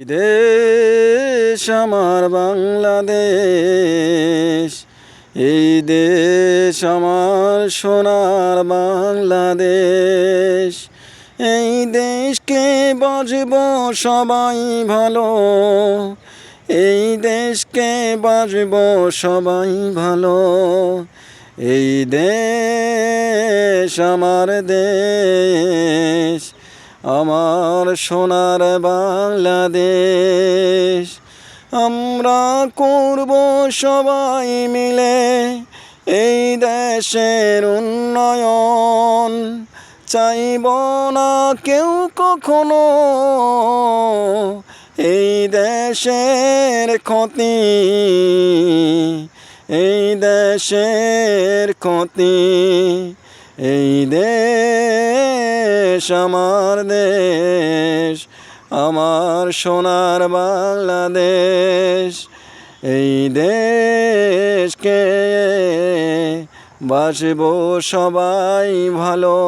দেশ আমার বাংলাদেশ, এই দেশ আমার সোনার বাংলাদেশ। এই দেশকে বাসব সবাই ভালো, এই দেশকে বাসব সবাই ভালো। এই দেশ আমার দেশ, আমার সোনার বাংলাদেশ। আমরা করব সবাই মিলে এই দেশের উন্নয়ন, চাইব না কেউ কখনো এই দেশের ক্ষতি, এই দেশের ক্ষতি। এই দেশ আমার দেশ, আমার সোনার বাংলাদেশ। এই দেশকে বাসব সবাই ভালো।